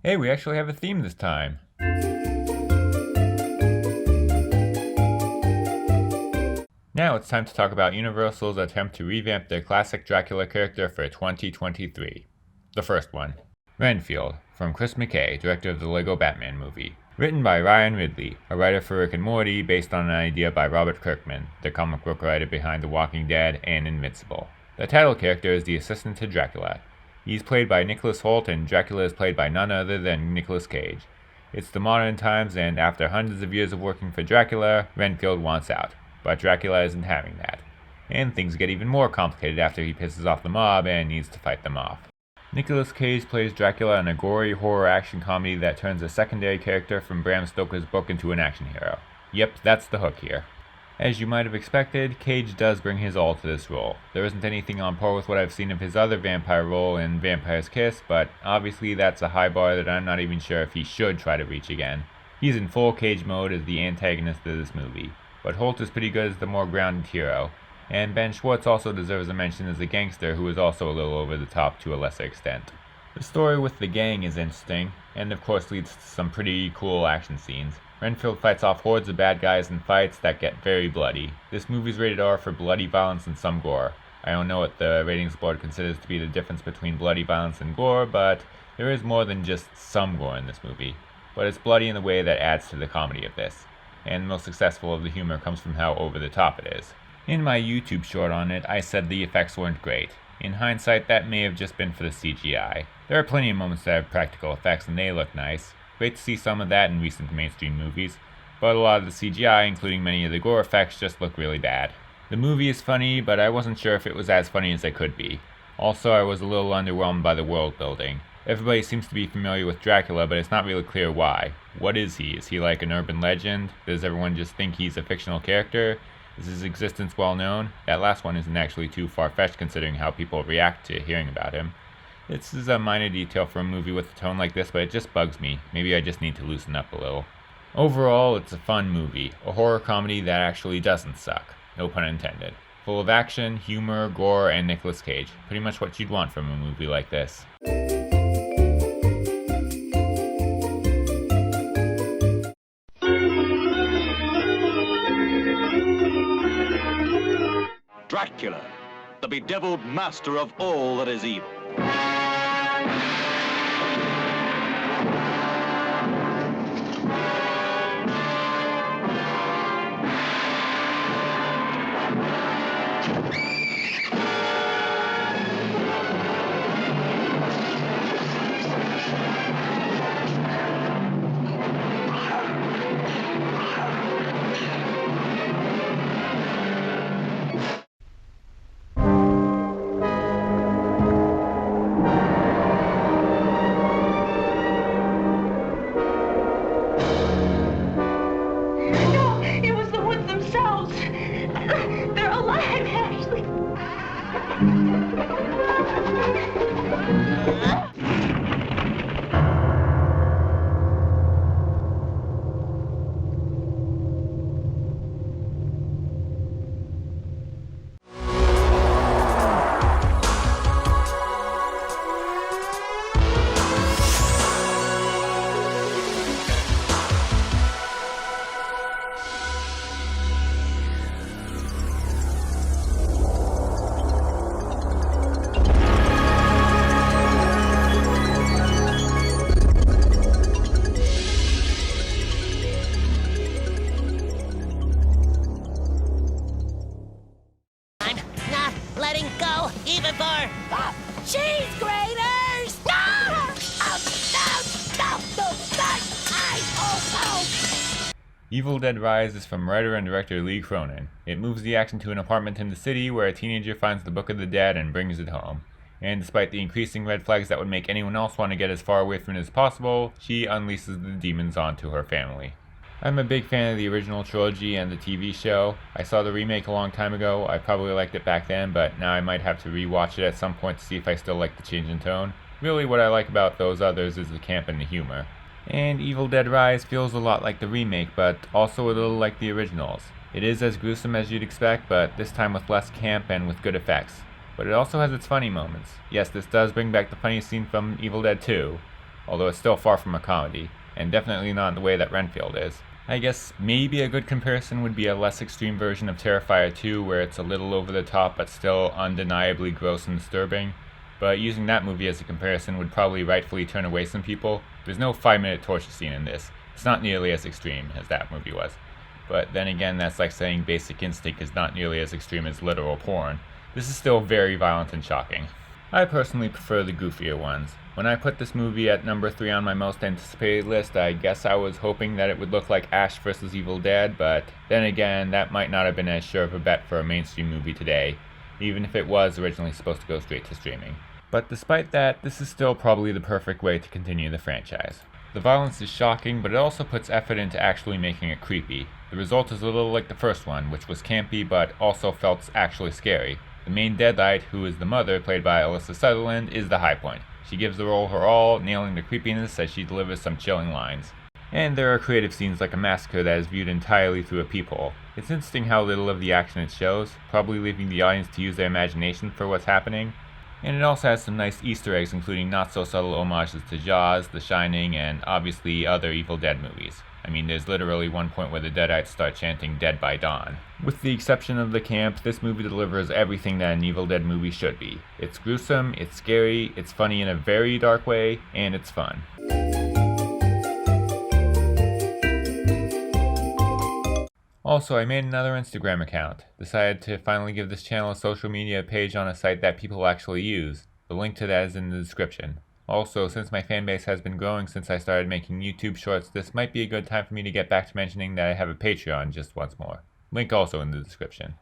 Hey, we actually have a theme this time. Now it's time to talk about Universal's attempt to revamp their classic Dracula character for 2023. The first one. Renfield, from Chris McKay, director of the Lego Batman movie. Written by Ryan Ridley, a writer for Rick and Morty based on an idea by Robert Kirkman, the comic book writer behind The Walking Dead and Invincible. The title character is the assistant to Dracula. He's played by Nicholas Hoult, and Dracula is played by none other than Nicolas Cage. It's the modern times, and after hundreds of years of working for Dracula, Renfield wants out. But Dracula isn't having that. And things get even more complicated after he pisses off the mob and needs to fight them off. Nicolas Cage plays Dracula in a gory horror action comedy that turns a secondary character from Bram Stoker's book into an action hero. Yep, that's the hook here. As you might have expected, Cage does bring his all to this role. There isn't anything on par with what I've seen of his other vampire role in Vampire's Kiss, but obviously that's a high bar that I'm not even sure if he should try to reach again. He's in full Cage mode as the antagonist of this movie, but Holt is pretty good as the more grounded hero, and Ben Schwartz also deserves a mention as a gangster who is also a little over the top to a lesser extent. The story with the gang is interesting, and of course leads to some pretty cool action scenes. Renfield fights off hordes of bad guys in fights that get very bloody. This movie's rated R for bloody violence and some gore. I don't know what the ratings board considers to be the difference between bloody violence and gore, but there is more than just some gore in this movie. But it's bloody in a way that adds to the comedy of this, and the most successful of the humor comes from how over the top it is. In my YouTube short on it, I said the effects weren't great. In hindsight, that may have just been for the CGI. There are plenty of moments that have practical effects and they look nice. Great to see some of that in recent mainstream movies, but a lot of the CGI, including many of the gore effects, just look really bad. The movie is funny, but I wasn't sure if it was as funny as it could be. Also, I was a little underwhelmed by the world building. Everybody seems to be familiar with Dracula, but it's not really clear why. What is he? Is he like an urban legend? Does everyone just think he's a fictional character? Is his existence well known? That last one isn't actually too far-fetched considering how people react to hearing about him. This is a minor detail for a movie with a tone like this, but it just bugs me. Maybe I just need to loosen up a little. Overall, it's a fun movie. A horror comedy that actually doesn't suck. No pun intended. Full of action, humor, gore, and Nicolas Cage. Pretty much what you'd want from a movie like this. Dracula, the bedeviled master of all that is evil. Letting go, even for cheese graters! No! Evil Dead Rise is from writer and director Lee Cronin. It moves the action to an apartment in the city where a teenager finds the Book of the Dead and brings it home. And despite the increasing red flags that would make anyone else want to get as far away from it as possible, she unleashes the demons onto her family. I'm a big fan of the original trilogy and the TV show. I saw the remake a long time ago. I probably liked it back then, but now I might have to rewatch it at some point to see if I still like the change in tone. Really, what I like about those others is the camp and the humor. And Evil Dead Rise feels a lot like the remake, but also a little like the originals. It is as gruesome as you'd expect, but this time with less camp and with good effects. But it also has its funny moments. Yes, this does bring back the funny scene from Evil Dead 2. although it's still far from a comedy, and definitely not in the way that Renfield is. I guess maybe a good comparison would be a less extreme version of Terrifier 2, where it's a little over the top but still undeniably gross and disturbing. But using that movie as a comparison would probably rightfully turn away some people. There's no 5-minute torture scene in this. It's not nearly as extreme as that movie was. But then again, that's like saying Basic Instinct is not nearly as extreme as literal porn. This is still very violent and shocking. I personally prefer the goofier ones. When I put this movie at number 3 on my most anticipated list, I guess I was hoping that it would look like Ash vs. Evil Dead, but then again, that might not have been as sure of a bet for a mainstream movie today, even if it was originally supposed to go straight to streaming. But despite that, this is still probably the perfect way to continue the franchise. The violence is shocking, but it also puts effort into actually making it creepy. The result is a little like the first one, which was campy but also felt actually scary. The main Deadite, who is the mother, played by Alyssa Sutherland, is the high point. She gives the role her all, nailing the creepiness as she delivers some chilling lines. And there are creative scenes like a massacre that is viewed entirely through a peephole. It's interesting how little of the action it shows, probably leaving the audience to use their imagination for what's happening. And it also has some nice Easter eggs, including not-so-subtle homages to Jaws, The Shining, and obviously other Evil Dead movies. I mean, there's literally one point where the Deadites start chanting Dead by Dawn. With the exception of the camp, this movie delivers everything that an Evil Dead movie should be. It's gruesome, it's scary, it's funny in a very dark way, and it's fun. Also, I made another Instagram account. Decided to finally give this channel a social media page on a site that people actually use. The link to that is in the description. Also, since my fanbase has been growing since I started making YouTube shorts, this might be a good time for me to get back to mentioning that I have a Patreon just once more. Link also in the description.